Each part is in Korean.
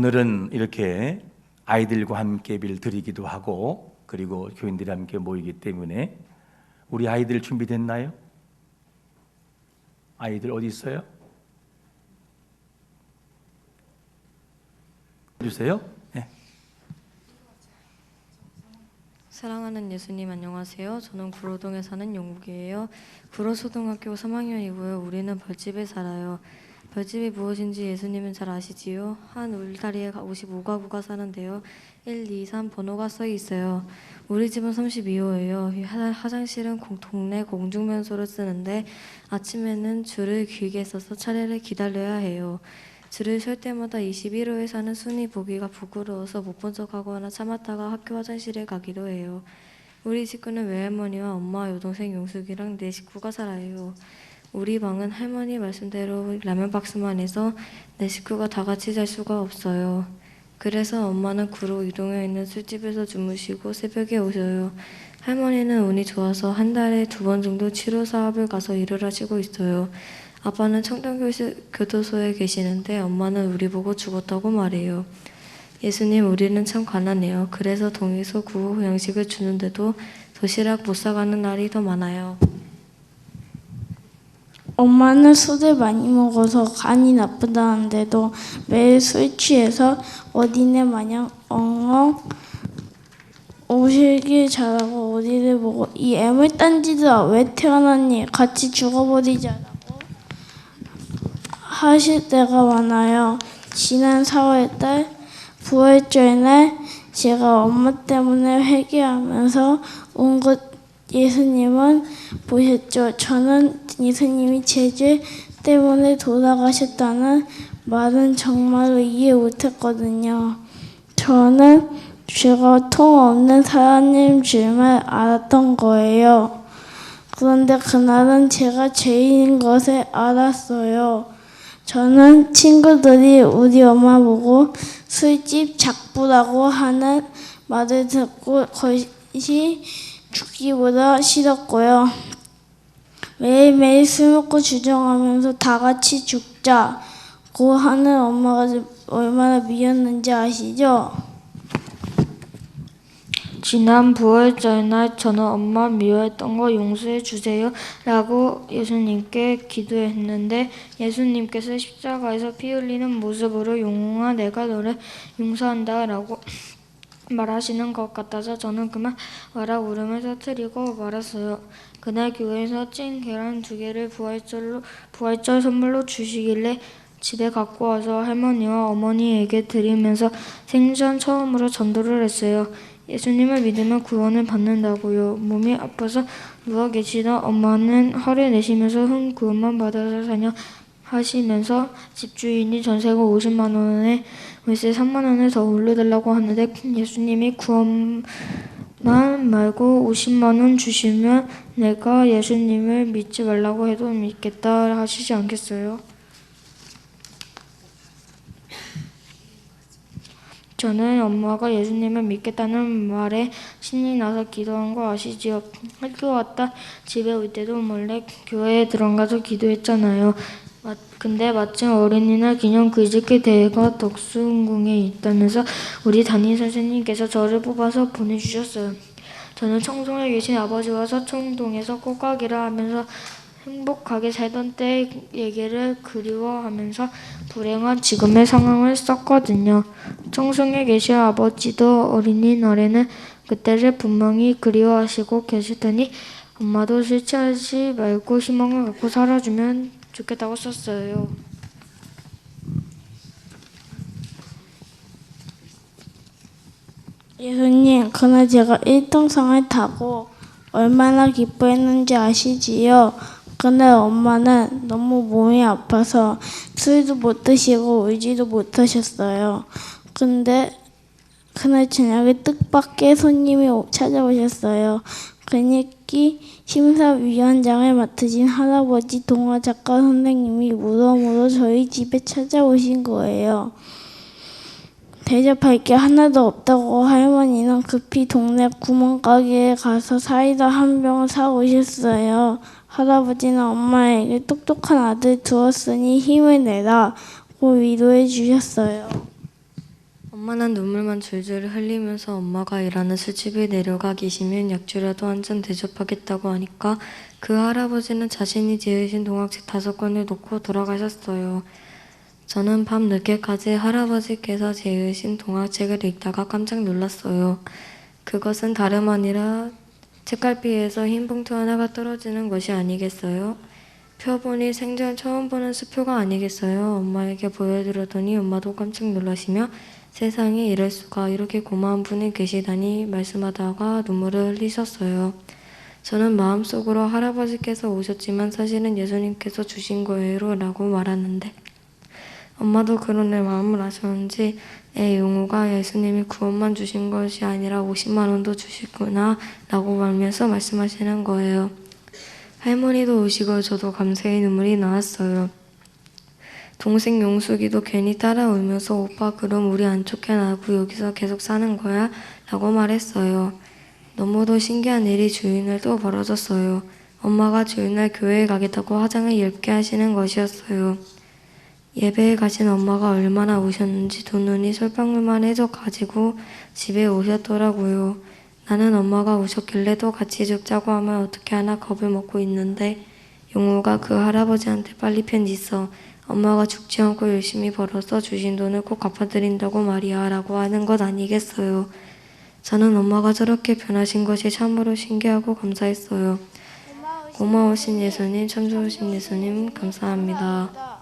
오늘은 이렇게 아이들과 함께 예배를 드리기도 하고 그리고 교인들이 함께 모이기 때문에 우리 아이들 준비됐나요? 아이들 어디 있어요? 주세요. 네. 사랑하는 예수님 안녕하세요. 저는 구로동에 사는 용국이에요. 구로초등학교 3학년이고요. 우리는 벌집에 살아요. 벌집이 무엇인지 예수님은 잘 아시지요? 한 울다리에 55가구가 사는데요. 1, 2, 3 번호가 써 있어요. 우리 집은 32호예요. 화장실은 동네 공중면소를 쓰는데 아침에는 줄을 길게 서서 차례를 기다려야 해요. 줄을 설 때마다 21호에 사는 순이 보기가 부끄러워서 못 본 척하거나 참았다가 학교 화장실에 가기도 해요. 우리 식구는 외할머니와 엄마, 여동생 용숙이랑 네 식구가 살아요. 우리 방은 할머니 말씀대로 라면 박스만 해서 네 식구가 다 같이 잘 수가 없어요. 그래서 엄마는 구로 이동에 있는 술집에서 주무시고 새벽에 오셔요. 할머니는 운이 좋아서 한 달에 2번 정도 치료 사업을 가서 일을 하시고 있어요. 아빠는 청담교도소에 계시는데 엄마는 우리 보고 죽었다고 말해요. 예수님, 우리는 참 가난해요. 그래서 동에서 구호 양식을 주는데도 도시락 못 사가는 날이 더 많아요. 엄마는 술을 많이 먹어서 간이 나쁘다는데도 매일 술 취해서 어린애 마냥 엉엉 오시길 잘하고 어디를 보고 이 애물단지들아 왜 태어났니? 같이 죽어버리자라고 하실 때가 많아요. 지난 4월달 부활절날 제가 엄마 때문에 회개하면서 온 것 예수님은 보셨죠. 저는 예수님이 제 죄 때문에 돌아가셨다는 말은 정말로 이해 못했거든요. 저는 죄가 통 없는 사람인 줄만 알았던 거예요. 그런데 그날은 제가 죄인인 것을 알았어요. 저는 친구들이 우리 엄마 보고 술집 작부라고 하는 말을 듣고 것이 죽기보다 싫었고요. 매일매일 술 먹고 주정하면서 다 같이 죽자고 하는 엄마가 얼마나 미웠는지 아시죠? 지난 부활절날 저는 엄마 미워했던 거 용서해 주세요 라고 예수님께 기도했는데 예수님께서 십자가에서 피 흘리는 모습으로 영웅아 내가 너를 용서한다 라고 말하시는 것 같아서 저는 그만 와라 울음을 터뜨리고 말았어요. 그날 교회에서 찐 계란 2개를 부활절 선물로 주시길래 집에 갖고 와서 할머니와 어머니에게 드리면서 생전 처음으로 전도를 했어요. 예수님을 믿으면 구원을 받는다고요. 몸이 아파서 누워 계시던 엄마는 화를 내시면서 구원만 받아서 사냐 하시면서 집주인이 전세금 50만 원에 월세 3만 원을 더 올려달라고 하는데 예수님이 구원만 말고 50만 원 주시면 내가 예수님을 믿지 말라고 해도 믿겠다 하시지 않겠어요? 저는 엄마가 예수님을 믿겠다는 말에 신이 나서 기도한 거 아시지요? 학교 왔다 집에 올 때도 몰래 교회에 들어가서 기도했잖아요. 근데 마침 어린이날 기념 글짓기 대회가 덕수궁에 있다면서 우리 담임 선생님께서 저를 뽑아서 보내주셨어요. 저는 청송에 계신 아버지와 서청동에서 꽃가기를 하면서 행복하게 살던 때 얘기를 그리워하면서 불행한 지금의 상황을 썼거든요. 청송에 계신 아버지도 어린이날에는 그때를 분명히 그리워하시고 계실 테니 엄마도 술 취하지 말고 희망을 갖고 살아주면 좋겠다고 썼어요. 예수님, 그날 제가 1등상을 타고 얼마나 기뻐했는지 아시지요? 그날 엄마는 너무 몸이 아파서 술도 못 드시고 울지도 못하셨어요. 근데 그날 저녁에 뜻밖의 손님이 찾아오셨어요. 그니까 심사위원장을 맡으신 할아버지 동화작가 선생님이 무덤으로 저희 집에 찾아오신 거예요. 대접할 게 하나도 없다고 할머니는 급히 동네 구멍가게에 가서 사이다 한 병을 사오셨어요. 할아버지는 엄마에게 똑똑한 아들 두었으니 힘을 내라고 위로해 주셨어요. 엄마는 눈물만 줄줄 흘리면서 엄마가 일하는 술집에 내려가 계시면 약주라도 한 잔 대접하겠다고 하니까 그 할아버지는 자신이 지으신 동화책 5권을 놓고 돌아가셨어요. 저는 밤 늦게까지 할아버지께서 지으신 동화책을 읽다가 깜짝 놀랐어요. 그것은 다름 아니라 책갈피에서 흰 봉투 하나가 떨어지는 것이 아니겠어요? 펴보니 생전 처음 보는 수표가 아니겠어요? 엄마에게 보여드렸더니 엄마도 깜짝 놀라시며 세상에 이럴 수가, 이렇게 고마운 분이 계시다니 말씀하다가 눈물을 흘리셨어요. 저는 마음속으로 할아버지께서 오셨지만 사실은 예수님께서 주신 거예요 라고 말하는데 엄마도 그런 내 마음을 아셨는지 용우가 예수님이 구원만 주신 것이 아니라 50만 원도 주시구나 라고 말면서 말씀하시는 거예요. 할머니도 오시고 저도 감사의 눈물이 나왔어요. 동생 용숙이도 괜히 따라 울면서 오빠 그럼 우리 안 쫓겨나고 여기서 계속 사는 거야? 라고 말했어요. 너무도 신기한 일이 주일날 또 벌어졌어요. 엄마가 주일날 교회에 가겠다고 화장을 얇게 하시는 것이었어요. 예배에 가신 엄마가 얼마나 우셨는지 두 눈이 솔방울만 해져 가지고 집에 오셨더라고요. 나는 엄마가 우셨길래 또 같이 죽자고 하면 어떻게 하나 겁을 먹고 있는데 용우가 그 할아버지한테 빨리 편지 써 엄마가 죽지 않고 열심히 벌어서 주신 돈을 꼭 갚아드린다고 말이야 라고 하는 것 아니겠어요. 저는 엄마가 저렇게 변하신 것이 참으로 신기하고 감사했어요. 고마우신 예수님, 참 좋으신 예수님 감사합니다.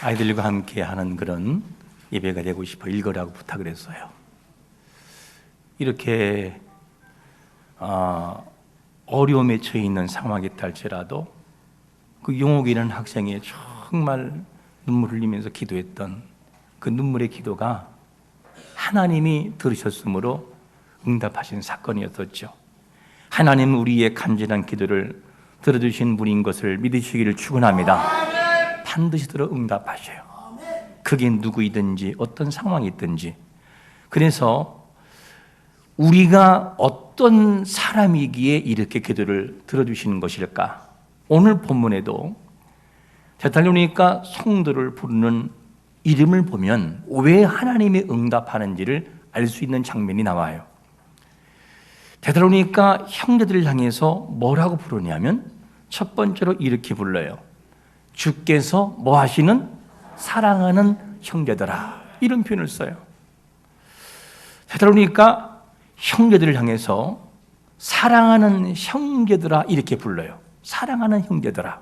아이들과 함께 하는 그런 예배가 되고 싶어 읽으라고 부탁을 했어요. 이렇게 어려움에 처해 있는 상황이다 할지라도 그 용옥이라는 학생이 정말 눈물 흘리면서 기도했던 그 눈물의 기도가 하나님이 들으셨으므로 응답하신 사건이었었죠. 하나님은 우리의 간절한 기도를 들어주신 분인 것을 믿으시기를 축원합니다. 반드시 들어 응답하셔요. 그게 누구이든지 어떤 상황이 있든지. 그래서 우리가 어떤 사람이기에 이렇게 기도를 들어주시는 것일까? 오늘 본문에도 데살로니가 성도를 부르는 이름을 보면 왜 하나님이 응답하는지를 알 수 있는 장면이 나와요. 데살로니가 형제들을 향해서 뭐라고 부르냐면 첫 번째로 이렇게 불러요. 주께서 뭐 하시는? 사랑하는 형제들아. 이런 표현을 써요. 데살로니가 형제들을 향해서 사랑하는 형제들아 이렇게 불러요. 사랑하는 형제들아.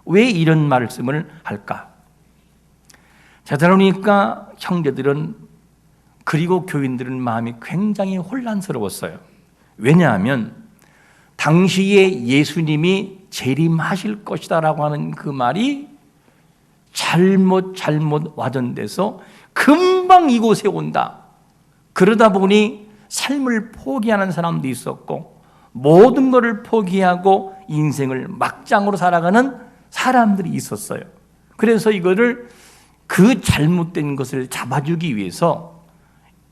왜 이런 말씀을 할까? 데살로니가 형제들은 그리고 교인들은 마음이 굉장히 혼란스러웠어요. 왜냐하면 당시에 예수님이 재림하실 것이다라고 하는 그 말이 잘못 와전돼서 금방 이곳에 온다. 그러다 보니 삶을 포기하는 사람도 있었고 모든 것을 포기하고 인생을 막장으로 살아가는 사람들이 있었어요. 그래서 이거를 그 잘못된 것을 잡아주기 위해서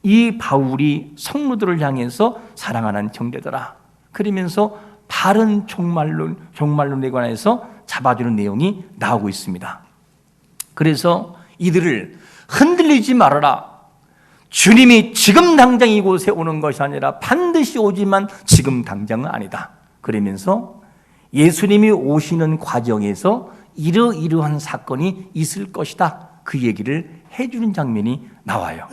이 바울이 성도들을 향해서 사랑하는 형제들아 그러면서 바른 종말론에 관해서 잡아주는 내용이 나오고 있습니다. 그래서 이들을 흔들리지 말아라. 주님이 지금 당장 이곳에 오는 것이 아니라 반드시 오지만 지금 당장은 아니다. 그러면서 예수님이 오시는 과정에서 이러이러한 사건이 있을 것이다. 그 얘기를 해주는 장면이 나와요.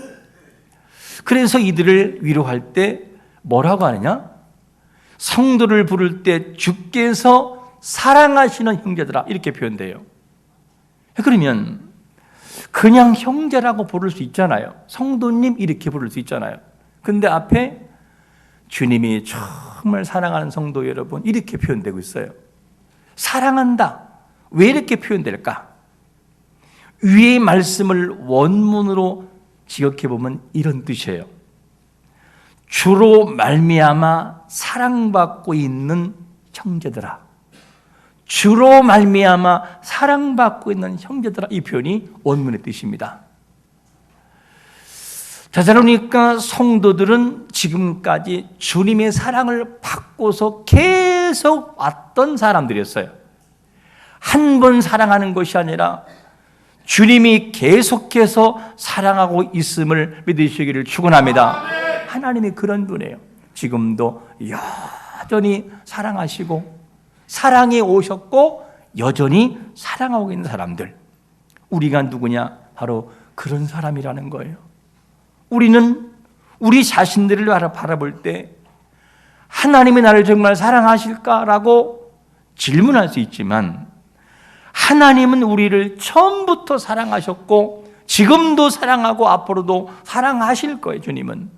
그래서 이들을 위로할 때 뭐라고 하느냐? 성도를 부를 때 주께서 사랑하시는 형제들아 이렇게 표현돼요. 그러면 그냥 형제라고 부를 수 있잖아요. 성도님 이렇게 부를 수 있잖아요. 근데 앞에 주님이 정말 사랑하는 성도 여러분 이렇게 표현되고 있어요. 사랑한다. 왜 이렇게 표현될까? 위의 말씀을 원문으로 지역해 보면 이런 뜻이에요. 주로 말미암아 사랑받고 있는 형제들아. 주로 말미암아 사랑받고 있는 형제들아. 이 표현이 원문의 뜻입니다. 데살로니가 성도들은 지금까지 주님의 사랑을 받고서 계속 왔던 사람들이었어요. 한 번 사랑하는 것이 아니라 주님이 계속해서 사랑하고 있음을 믿으시기를 축원합니다. 하나님이 그런 분이에요. 지금도 여전히 사랑하시고 사랑이 오셨고 여전히 사랑하고 있는 사람들, 우리가 누구냐? 바로 그런 사람이라는 거예요. 우리는 우리 자신들을 바라볼 때 하나님이 나를 정말 사랑하실까라고 질문할 수 있지만 하나님은 우리를 처음부터 사랑하셨고 지금도 사랑하고 앞으로도 사랑하실 거예요. 주님은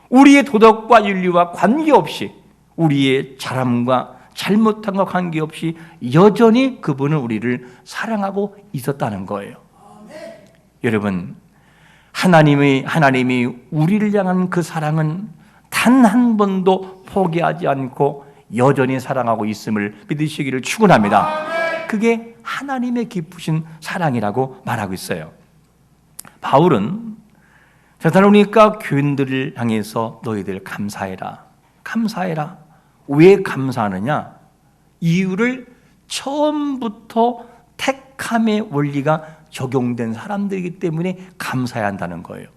우리의 도덕과 윤리와 관계없이, 우리의 잘함과 잘못함과 관계없이 여전히 그분은 우리를 사랑하고 있었다는 거예요. 여러분, 하나님이 우리를 향한 그 사랑은 단 한 번도 포기하지 않고 여전히 사랑하고 있음을 믿으시기를 축원합니다. 그게 하나님의 깊으신 사랑이라고 말하고 있어요. 바울은 데살로니가 교인들을 향해서 너희들 감사해라, 감사해라. 왜 감사하느냐? 이유를 처음부터 택함의 원리가 적용된 사람들이기 때문에 감사해야 한다는 거예요.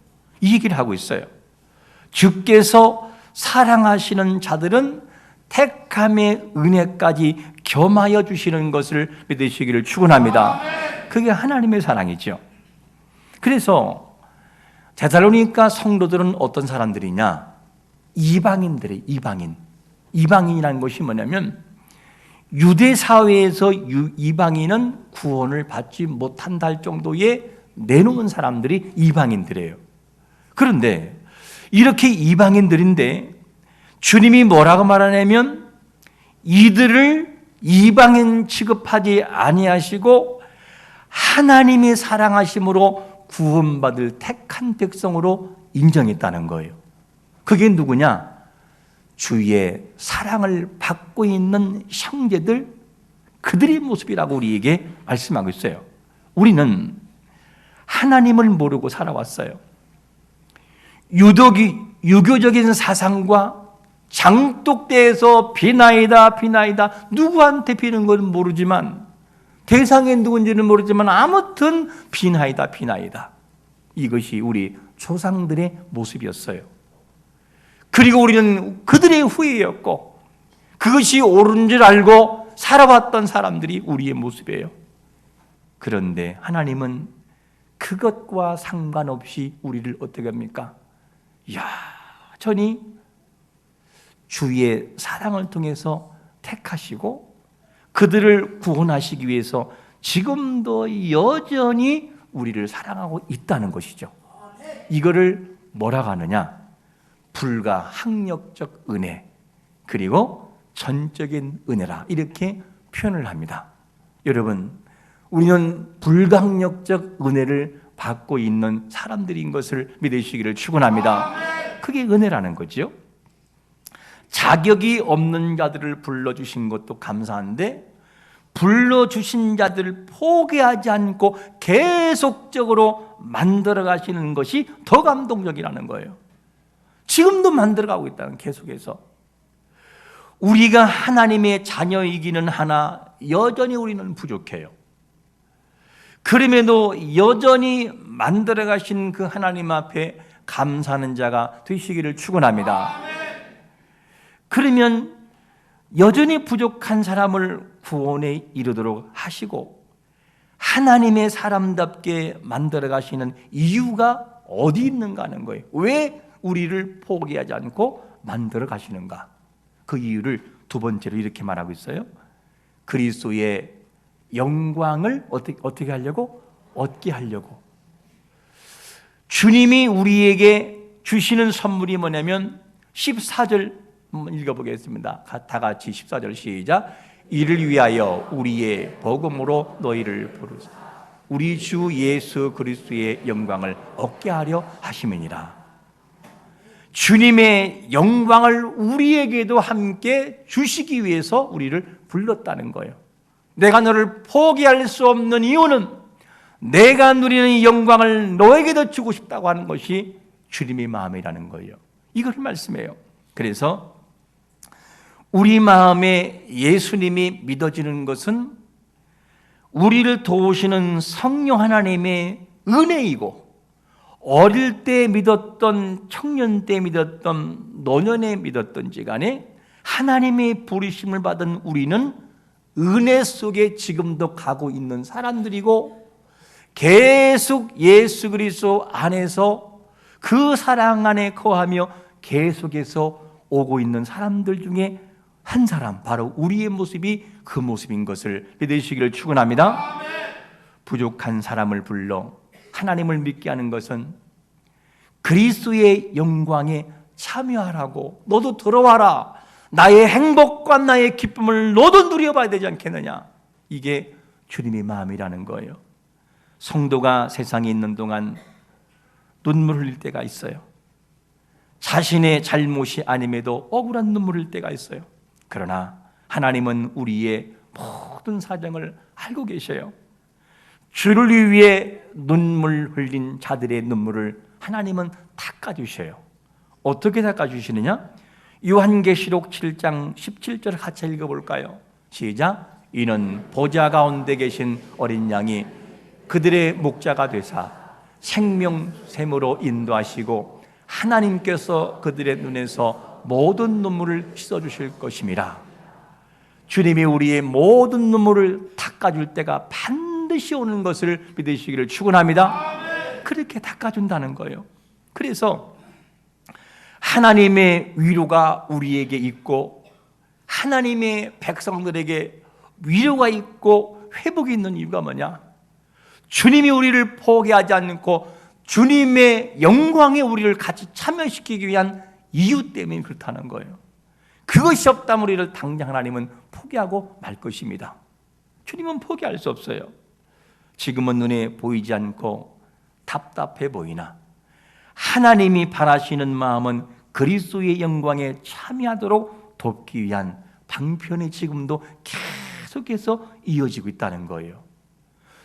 이 얘기를 하고 있어요. 주께서 사랑하시는 자들은 택함의 은혜까지 겸하여 주시는 것을 믿으시기를 축원합니다. 그게 하나님의 사랑이죠. 그래서 데살로니가 성도들은 어떤 사람들이냐? 이방인들의 이방인이라는 것이 뭐냐면 유대 사회에서 이방인은 구원을 받지 못한다 할 정도의 내놓은 사람들이 이방인들이에요. 그런데 이렇게 이방인들인데 주님이 뭐라고 말하냐면 이들을 이방인 취급하지 아니하시고 하나님이 사랑하심으로 구원받을 택한 백성으로 인정했다는 거예요. 그게 누구냐? 주의 사랑을 받고 있는 형제들, 그들의 모습이라고 우리에게 말씀하고 있어요. 우리는 하나님을 모르고 살아왔어요. 유교적인 사상과 장독대에서 비나이다 누구한테 비는 건 모르지만, 대상이 누군지는 모르지만 아무튼 비나이다 이것이 우리 조상들의 모습이었어요. 그리고 우리는 그들의 후예였고 그것이 옳은 줄 알고 살아왔던 사람들이 우리의 모습이에요. 그런데 하나님은 그것과 상관없이 우리를 어떻게 합니까? 여전히 주의 사랑을 통해서 택하시고 그들을 구원하시기 위해서 지금도 여전히 우리를 사랑하고 있다는 것이죠. 이거를 뭐라고 하느냐? 불가항력적 은혜, 그리고 전적인 은혜라, 이렇게 표현을 합니다. 여러분, 우리는 불가항력적 은혜를 받고 있는 사람들인 것을 믿으시기를 축원합니다. 그게 은혜라는 거죠. 자격이 없는 자들을 불러주신 것도 감사한데 불러주신 자들을 포기하지 않고 계속적으로 만들어 가시는 것이 더 감동적이라는 거예요. 지금도 만들어가고 있다는, 계속해서. 우리가 하나님의 자녀이기는 하나 여전히 우리는 부족해요. 그럼에도 여전히 만들어 가신 그 하나님 앞에 감사하는 자가 되시기를 축원합니다. 그러면 여전히 부족한 사람을 구원에 이르도록 하시고 하나님의 사람답게 만들어 가시는 이유가 어디 있는가 하는 거예요. 왜 우리를 포기하지 않고 만들어 가시는가? 그 이유를 두 번째로 이렇게 말하고 있어요. 그리스도의 영광을 어떻게 하려고? 얻게 하려고. 주님이 우리에게 주시는 선물이 뭐냐면 14절 한번 읽어보겠습니다. 다 같이 14절 시작. 이를 위하여 우리의 복음으로 너희를 부르사 우리 주 예수 그리스도의 영광을 얻게 하려 하심이니라. 주님의 영광을 우리에게도 함께 주시기 위해서 우리를 불렀다는 거예요. 내가 너를 포기할 수 없는 이유는 내가 누리는 이 영광을 너에게도 주고 싶다고 하는 것이 주님의 마음이라는 거예요. 이걸 말씀해요. 그래서 우리 마음에 예수님이 믿어지는 것은 우리를 도우시는 성령 하나님의 은혜이고, 어릴 때 믿었던, 청년 때 믿었던, 노년에 믿었던지 간에 하나님의 부르심을 받은 우리는 은혜 속에 지금도 가고 있는 사람들이고, 계속 예수 그리스도 안에서 그 사랑 안에 거하며 계속해서 오고 있는 사람들 중에 한 사람, 바로 우리의 모습이 그 모습인 것을 믿으시기를 축원합니다. 부족한 사람을 불러 하나님을 믿게 하는 것은 그리스도의 영광에 참여하라고, 너도 들어와라, 나의 행복과 나의 기쁨을 너도 누려봐야 되지 않겠느냐, 이게 주님의 마음이라는 거예요. 성도가 세상에 있는 동안 눈물 흘릴 때가 있어요. 자신의 잘못이 아님에도 억울한 눈물 흘릴 때가 있어요. 그러나 하나님은 우리의 모든 사정을 알고 계셔요. 주를 위해 눈물 흘린 자들의 눈물을 하나님은 닦아주셔요. 어떻게 닦아주시느냐? 요한계시록 7장 17절 같이 읽어볼까요? 시작. 이는 보좌 가운데 계신 어린 양이 그들의 목자가 되사 생명샘으로 인도하시고 하나님께서 그들의 눈에서 모든 눈물을 씻어주실 것임이라. 주님이 우리의 모든 눈물을 닦아줄 때가 반드시 오는 것을 믿으시기를 축원합니다. 그렇게 닦아준다는 거예요. 그래서 하나님의 위로가 우리에게 있고, 하나님의 백성들에게 위로가 있고 회복이 있는 이유가 뭐냐? 주님이 우리를 포기하지 않고 주님의 영광에 우리를 같이 참여시키기 위한 이유 때문에 그렇다는 거예요. 그것이 없다면 우리를 당장 하나님은 포기하고 말 것입니다. 주님은 포기할 수 없어요. 지금은 눈에 보이지 않고 답답해 보이나 하나님이 바라시는 마음은 그리스도의 영광에 참여하도록 돕기 위한 방편이 지금도 계속해서 이어지고 있다는 거예요.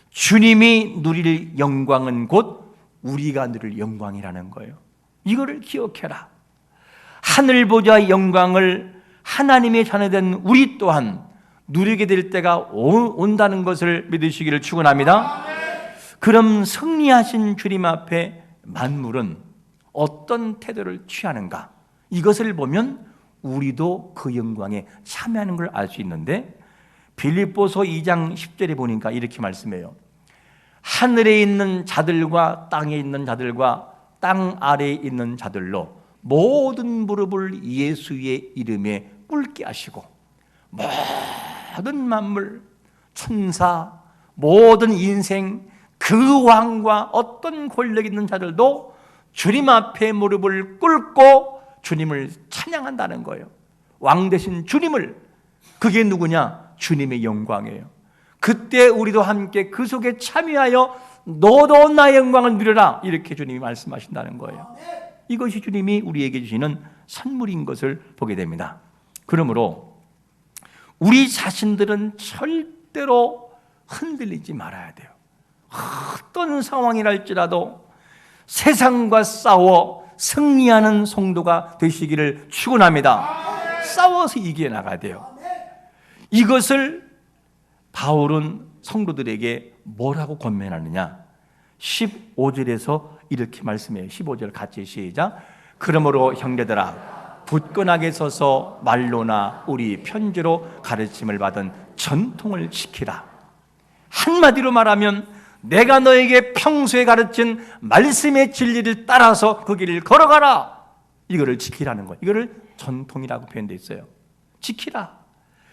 주님이 누릴 영광은 곧 우리가 누릴 영광이라는 거예요. 이거를 기억해라. 하늘 보좌의 영광을 하나님의 자녀된 우리 또한 누리게 될 때가 온다는 것을 믿으시기를 축원합니다. 그럼 승리하신 주님 앞에 만물은 어떤 태도를 취하는가? 이것을 보면 우리도 그 영광에 참여하는 걸 알 수 있는데, 빌립보서 2장 10절에 보니까 이렇게 말씀해요. 하늘에 있는 자들과 땅에 있는 자들과 땅 아래에 있는 자들로 모든 무릎을 예수의 이름에 꿇게 하시고, 모든 만물, 천사, 모든 인생, 그 왕과 어떤 권력 있는 자들도 주님 앞에 무릎을 꿇고 주님을 찬양한다는 거예요. 왕 대신 주님을. 그게 누구냐? 주님의 영광이에요. 그때 우리도 함께 그 속에 참여하여 너도 나의 영광을 누려라, 이렇게 주님이 말씀하신다는 거예요. 이것이 주님이 우리에게 주시는 선물인 것을 보게 됩니다. 그러므로 우리 자신들은 절대로 흔들리지 말아야 돼요. 어떤 상황이랄지라도 세상과 싸워 승리하는 성도가 되시기를 축원합니다. 싸워서 이겨나가야 돼요. 이것을 바울은 성도들에게 뭐라고 권면하느냐? 15절에서 이렇게 말씀해요. 15절 같이 시작. 그러므로 형제들아, 굳건하게 서서 말로나 우리 편지로 가르침을 받은 전통을 지키라. 한마디로 말하면 내가 너에게 평소에 가르친 말씀의 진리를 따라서 그 길을 걸어가라. 이거를 지키라는 거예요. 이거를 전통이라고 표현되어 있어요. 지키라.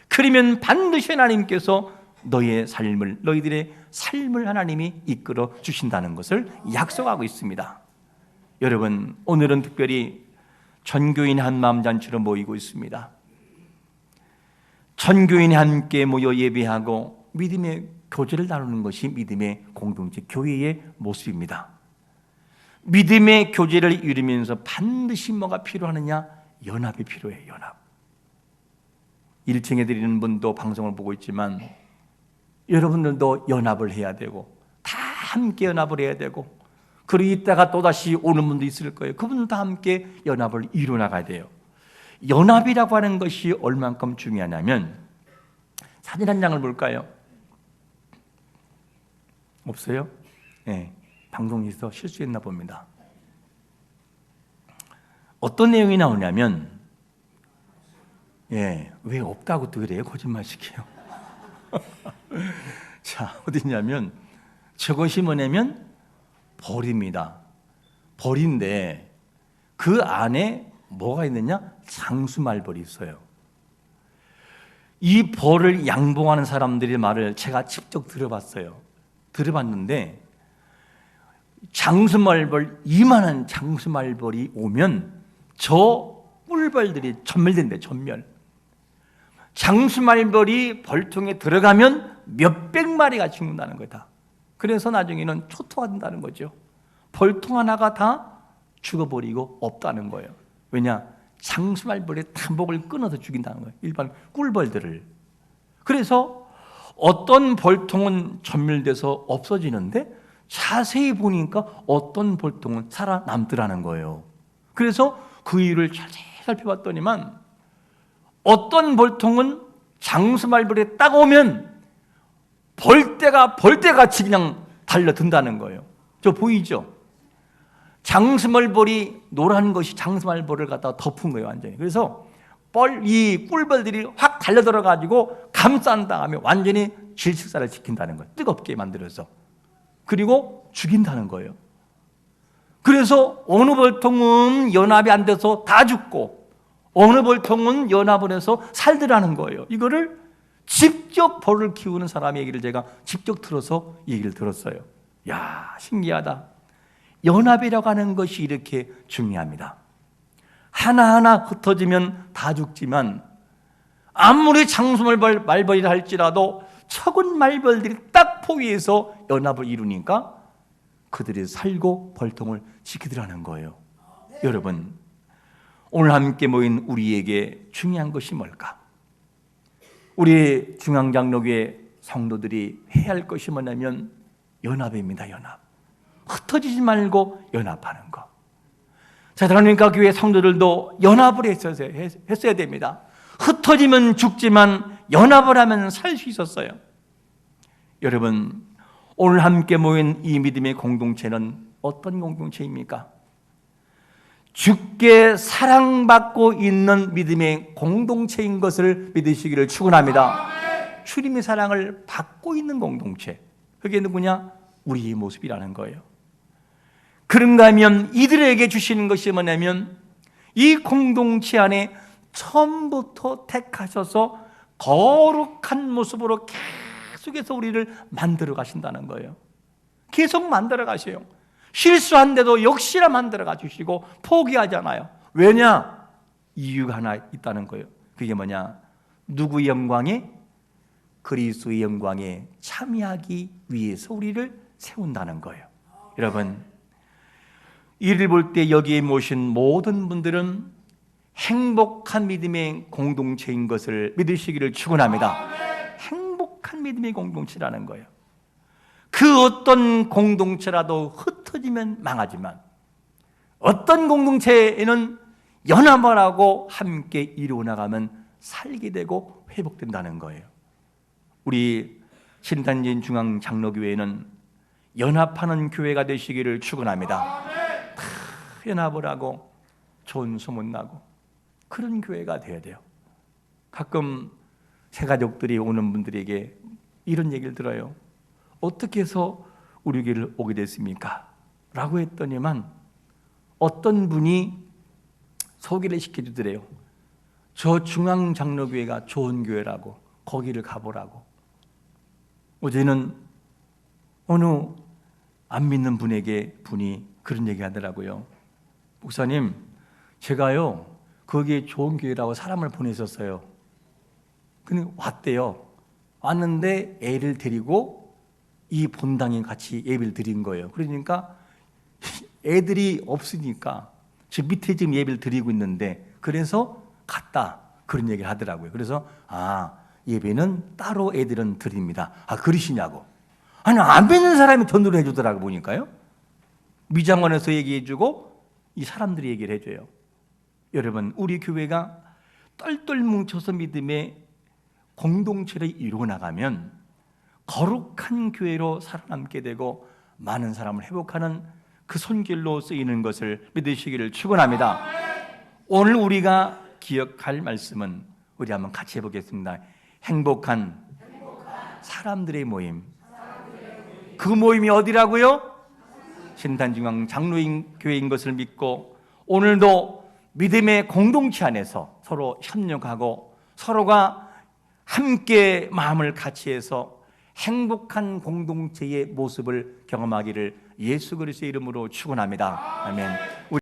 그러면 반드시 하나님께서 너희들의 삶을 하나님이 이끌어 주신다는 것을 약속하고 있습니다. 여러분, 오늘은 특별히 전교인 한마음잔치로 모이고 있습니다. 전교인이 함께 모여 예배하고 믿음의 교제를 나누는 것이 믿음의 공동체, 교회의 모습입니다. 믿음의 교제를 이루면서 반드시 뭐가 필요하느냐? 연합이 필요해요. 연합. 1층에 드리는 분도 방송을 보고 있지만 여러분들도 연합을 해야 되고, 다 함께 연합을 해야 되고, 그리고 이따가 또다시 오는 분도 있을 거예요. 그분들 다 함께 연합을 이루어나가야 돼요. 연합이라고 하는 것이 얼만큼 중요하냐면, 사진 한 장을 볼까요? 없어요? 네, 방송에서 실수했나 봅니다. 어떤 내용이 나오냐면, 왜 없다고 또 그래요? 거짓말시켜요. 자, 어디냐면, 저것이 뭐냐면 벌입니다. 벌인데 그 안에 뭐가 있느냐? 장수말벌이 있어요. 이 벌을 양봉하는 사람들의 말을 제가 직접 들어봤어요. 들어봤는데 장수말벌, 이만한 장수말벌이 오면 저 꿀벌들이 전멸된대. 전멸. 장수말벌이 벌통에 들어가면 몇백 마리가 죽는다는 거다. 그래서 나중에는 초토화된다는 거죠. 벌통 하나가 다 죽어버리고 없다는 거예요. 왜냐? 장수말벌의 탐복을 끊어서 죽인다는 거예요. 일반 꿀벌들을. 그래서 어떤 벌통은 전멸돼서 없어지는데 자세히 보니까 어떤 벌통은 살아남더라는 거예요. 그래서 그 이유를 자세히 살펴봤더니만 어떤 벌통은 장수말벌에 딱 오면 벌떼같이 그냥 달려든다는 거예요. 저 보이죠? 장수말벌이 노란 것이 장수말벌을 갖다가 덮은 거예요, 완전히. 그래서 이 꿀벌들이 확 달려들어가지고 감싼 다음에 완전히 질식사를 지킨다는 거예요. 뜨겁게 만들어서. 그리고 죽인다는 거예요. 그래서 어느 벌통은 연합이 안 돼서 다 죽고 어느 벌통은 연합을 해서 살더라는 거예요. 이거를 직접 벌을 키우는 사람의 얘기를 제가 직접 들어서 얘기를 들었어요. 야, 신기하다. 연합이라고 하는 것이 이렇게 중요합니다. 하나하나 흩어지면 다 죽지만 아무리 장수말벌이라 할지라도 적은 말벌들이 딱 포위해서 연합을 이루니까 그들이 살고 벌통을 지키더라는 거예요. 여러분, 오늘 함께 모인 우리에게 중요한 것이 뭘까? 우리 중앙장로교회 성도들이 해야 할 것이 뭐냐면 연합입니다. 연합. 흩어지지 말고 연합하는 것. 자, 그러니까 교회 성도들도 연합을 했어야 됩니다. 흩어지면 죽지만 연합을 하면 살 수 있었어요. 여러분, 오늘 함께 모인 이 믿음의 공동체는 어떤 공동체입니까? 주께 사랑받고 있는 믿음의 공동체인 것을 믿으시기를 축원합니다. 주님의 사랑을 받고 있는 공동체. 그게 누구냐? 우리의 모습이라는 거예요. 그런가 하면 이들에게 주시는 것이 뭐냐면 이 공동체 안에 처음부터 택하셔서 거룩한 모습으로 계속해서 우리를 만들어 가신다는 거예요. 계속 만들어 가셔요. 실수한데도 역시나 만들어 가주시고 포기하잖아요. 왜냐? 이유가 하나 있다는 거예요. 그게 뭐냐? 누구의 영광에? 그리스도의 영광에 참여하기 위해서 우리를 세운다는 거예요. 여러분, 이를 볼 때 여기에 모신 모든 분들은 행복한 믿음의 공동체인 것을 믿으시기를 축원합니다. 행복한 믿음의 공동체라는 거예요. 그 어떤 공동체라도 흩어지면 망하지만 어떤 공동체에는 연합을 하고 함께 이루어나가면 살게 되고 회복된다는 거예요. 우리 신탄진 중앙장로교회는 연합하는 교회가 되시기를 축원합니다. 연합을 하고 좋은 소문나고 그런 교회가 되어야 돼요. 가끔 새가족들이 오는 분들에게 이런 얘기를 들어요. 어떻게 해서 우리 교회를 오게 됐습니까? 라고 했더니만 어떤 분이 소개를 시켜주더래요. 저 중앙장로교회가 좋은 교회라고, 거기를 가보라고. 어제는 어느 안 믿는 분이 그런 얘기 하더라고요. 목사님, 제가요 거기에 좋은 교회라고 사람을 보냈었어요. 근데 왔대요. 왔는데 애를 데리고 이 본당에 같이 예배를 드린 거예요. 그러니까 애들이 없으니까 저 밑에 지금 예배를 드리고 있는데 그래서 갔다 그런 얘기를 하더라고요. 그래서 예배는 따로 애들은 드립니다. 그러시냐고. 아니, 안 믿는 사람이 전도를 해주더라고 보니까요. 미장원에서 얘기해주고 이 사람들이 얘기를 해줘요. 여러분, 우리 교회가 똘똘 뭉쳐서 믿음의 공동체를 이루어 나가면 거룩한 교회로 살아남게 되고 많은 사람을 회복하는 그 손길로 쓰이는 것을 믿으시기를 축원합니다. 오늘 우리가 기억할 말씀은 우리 한번 같이 해보겠습니다. 행복한 사람들의 모임. 그 모임이 어디라고요? 신탄중앙 장로인 교회인 것을 믿고 오늘도 믿음의 공동체 안에서 서로 협력하고 서로가 함께 마음을 같이 해서 행복한 공동체의 모습을 경험하기를 예수 그리스도의 이름으로 축원합니다. 아멘.